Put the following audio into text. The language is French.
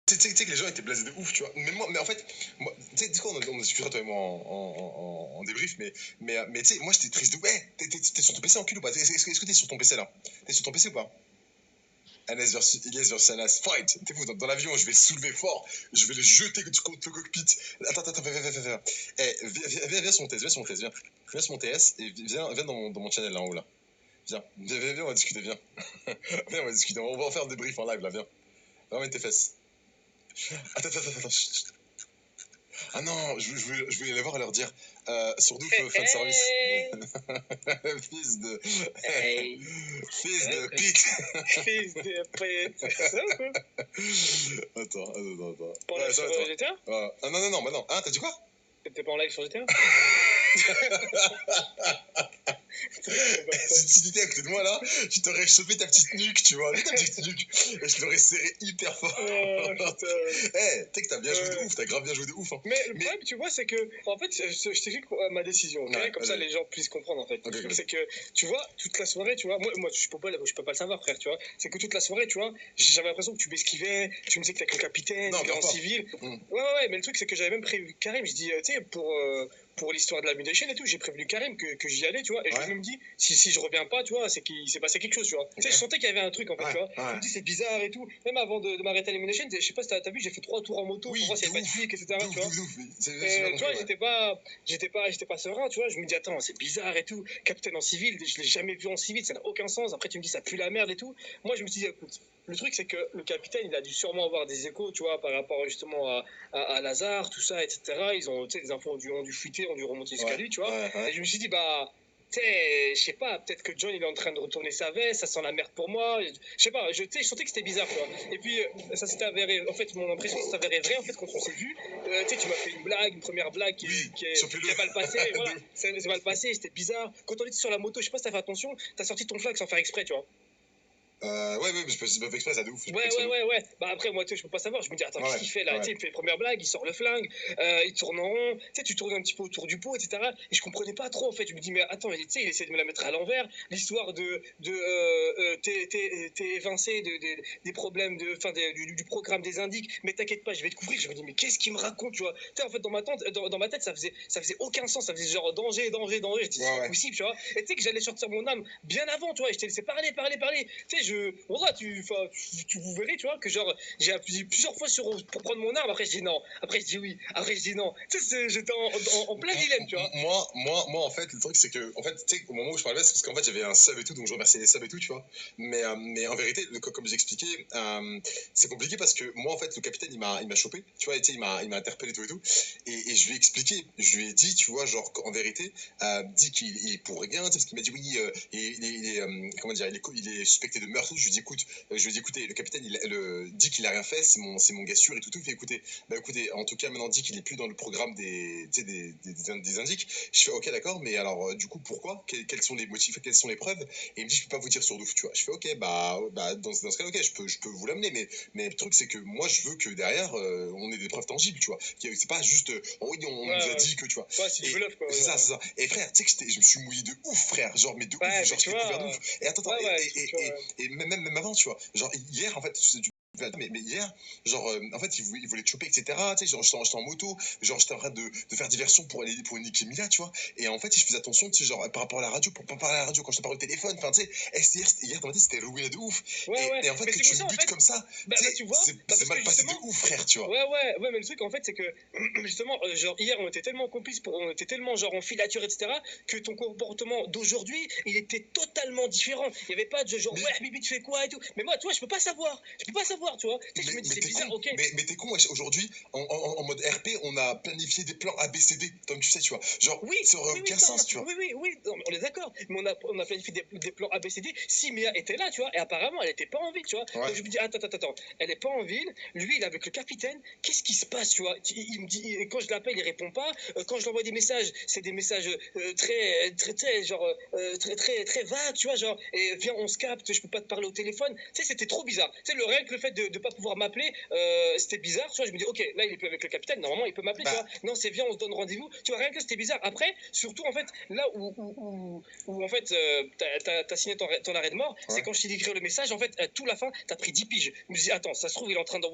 Tu sais que les gens étaient blasés de ouf, tu vois. Mais en fait, moi, tu sais quoi, on discutera toi et moi en débrief, mais tu sais, moi j'étais triste de. Ouais, t'es sur ton PC en cul ou pas? Est-ce que t'es sur ton PC là? T'es sur ton PC ou pas? Anas versus Ilyes versus Anas, fight! T'es fou, dans l'avion, je vais soulever fort, je vais le jeter contre le cockpit. Attends, viens. Eh, viens sur mon TS, viens. Viens sur mon TS et viens dans mon channel là en haut là. Viens, on va discuter, viens. Viens, on va discuter, on va en faire des briefs en live là, viens. Ramène tes fesses. Attends. Chut. Ah non, je voulais les voir et leur dire Sourdouf, fin de service. Fils de. Hey. Fils de pute. Fils de pute. C'est ça ou quoi? Attends. Pas en live sur GTA? Ah non, bah non. Ah, t'as dit quoi? T'es pas en live sur GTA? Si tu étais à côté de moi là, je t'aurais chopé ta petite nuque, tu vois, ta petite nuque, et je l'aurais serré hyper fort. Oh, putain. Eh, tu sais que t'as bien joué de ouf, t'as grave bien joué de ouf. Hein. Mais le problème, tu vois, c'est que, en fait, je t'explique ma décision, ok? Ouais, Comme ça, les gens puissent comprendre, en fait. Le truc, c'est que, tu vois, toute la soirée, tu vois, moi je peux pas le savoir, frère, tu vois. C'est que toute la soirée, tu vois, j'avais l'impression que tu m'esquivais, tu me disais que t'es avec le capitaine, il est en civil. Ouais, mais le truc, c'est que j'avais même prévu Karim, je dis, tu sais, pour l'histoire de la Mutation et tout, j'ai prévenu Karim que j'y allais, tu vois, et je lui ai même dit, si je reviens pas, tu vois, c'est qu'il s'est passé quelque chose, tu vois. Tu sais, je sentais qu'il y avait un truc, en fait, tu vois. Je me dis, c'est bizarre et tout. Même avant de m'arrêter à l'Elimination, je sais pas si t'as vu, j'ai fait 3 tours en moto pour voir s'il y avait pas de flics, etc., tu vois. Tu vois, j'étais pas serein, tu vois. Je me dis, attends, c'est bizarre et tout. Capitaine en civil, je l'ai jamais vu en civil, ça n'a aucun sens. Après, tu me dis, ça pue la merde et tout. Moi, je me suis dit, écoute, le truc, c'est que le capitaine, il a dû sûrement avoir des échos, tu vois, par rapport justement à Lazare, tout ça, etc. Ils ont, tu sais, les infos ont dû fuiter, ont dû remonter jusqu'à lui, tu vois. Et je me suis dit, bah, tu sais, je sais pas, peut-être que John il est en train de retourner sa veste, ça sent la merde pour moi. Je sais pas, je sentais que c'était bizarre, tu vois. Et puis, ça s'est avéré, en fait, mon impression, ça s'est avéré vrai, en fait, quand on s'est vu. Tu sais, tu m'as fait une première blague qui a mal passé, voilà. C'est mal passé, c'était bizarre. Quand on était sur la moto, je sais pas si t'as fait attention, t'as sorti ton flag sans faire exprès, tu vois. Ouais, mais c'est pas fait exprès, ça de ouf. Ouais. Bah après, moi, tu sais, je peux pas savoir. Je me dis, attends, qu'est-ce qu'il fait là? Tu sais, il me fait une première blague, il sort le flingue, il tourne en rond. Tu sais, tu tournes un petit peu autour du pot, etc. Et je comprenais pas trop, en fait. Je me dis, mais attends, tu sais, il essaie de me la mettre à l'envers. L'histoire t'es évincé des problèmes du programme des indiques. Mais t'inquiète pas, je vais te couvrir. Je me dis, mais qu'est-ce qu'il me raconte, tu vois? Tu sais, en fait, dans ma tête, ça faisait aucun sens. Ça faisait genre danger. Je dis, c'est pas possible, tu vois. Et tu sais que j'allais sortir mon âme bien avant, tu vois. Et je t'ai laissé parler. Tu sais, voilà, tu vous verrez, tu vois, que genre, j'ai appuyé plusieurs fois pour prendre mon arme. Après, je dis non. Après, je dis oui. Après, je dis non. Tu sais, j'étais en plein dilemme, tu vois. Moi, en fait, le truc, c'est que, en fait, tu sais, au moment où je parlais, c'est parce qu'en fait, j'avais un sub et tout, donc je remerciais les subs et tout, tu vois. Mais en vérité, comme j'expliquais, c'est compliqué parce que moi, en fait, le capitaine, il m'a chopé, tu vois, et il m'a interpellé tout et tout. Et je lui ai expliqué, je lui ai dit, tu vois, genre, en vérité, dit qu'il est pour rien, parce qu'il m'a dit oui, il est comment dire, il est suspecté de meurtre. Je lui ai dit, écoutez, le capitaine, dit qu'il a rien fait, c'est mon gars sûr et tout. Il fait, écoutez, en tout cas, maintenant dit qu'il est plus dans le programme des indiques. Je fais, ok, d'accord, mais alors, du coup, pourquoi? Quels sont les motifs, quelles sont les preuves? Et il me dit, je peux pas vous dire sur Douf, tu vois. Je fais, ok, dans ce cas, ok, je peux vous l'amener, mais le truc, c'est que moi, je veux que derrière, on ait des preuves tangibles, tu vois. C'est pas juste, oui, on nous a dit que, tu vois. Ouais, c'est du bluff, quoi. C'est ça. Et frère, tu sais que je me suis mouillé de ouf, frère. Genre, mais de ouf, genre, j'étais couvert de ouf. Et attends, et même avant, tu vois. Genre, hier, en fait, mais hier, genre, en fait, il voulait te choper, etc. Tu sais, genre, j'étais en moto, genre, j'étais en train de faire diversion pour aller pour une Mila, tu vois. Et en fait, je faisais attention, tu sais, genre, par rapport à la radio, pour pas parler à la radio quand je te parle au téléphone. Enfin, tu sais, hier, dans ma tête, c'était loué de ouf. Et en fait, que tu me butes comme ça, tu vois, c'est mal passé de ouf, frère, tu vois. Ouais, mais le truc, en fait, c'est que, justement, genre, hier, on était tellement complices, on était tellement, genre, en filature, etc., que ton comportement d'aujourd'hui, il était totalement différent. Il y avait pas de genre, ouais, Bibi, tu fais quoi et tout. Mais moi, tu vois, je peux pas savoir, tu vois. Tu sais, je me dis, c'est bizarre, ok. Mais t'es con, aujourd'hui, en mode RP, on a planifié des plans ABCD, comme tu sais, tu vois. Genre, ça aurait aucun sens, tu vois. Oui, on est d'accord. Mais on a planifié des plans ABCD. Si Mia était là, tu vois, et apparemment, elle était pas en ville, tu vois. Donc je me dis, attends, elle est pas en ville, lui, il est avec le capitaine, qu'est-ce qui se passe, tu vois. Il me dit, quand je l'appelle, il répond pas. Quand je lui envoie des messages, c'est des messages très vagues, tu vois, genre, et viens, on se capte, je peux pas te parler au téléphone. Tu sais, c'était trop bizarre. Tu sais, rien que le fait de pas pouvoir m'appeler, c'était bizarre, tu vois. Je me dis, ok, là, il est plus avec le capitaine, normalement, il peut m'appeler, tu vois. Non, c'est viens, on se donne rendez-vous. Tu vois, rien que c'était bizarre. Après, surtout, en fait, là où en fait, t'as signé ton arrêt de mort, c'est quand je t'ai écrit le message, en fait, tout la fin, t'as pris 10 piges. Je me dis, attends, ça se trouve, il est en train d'envoyer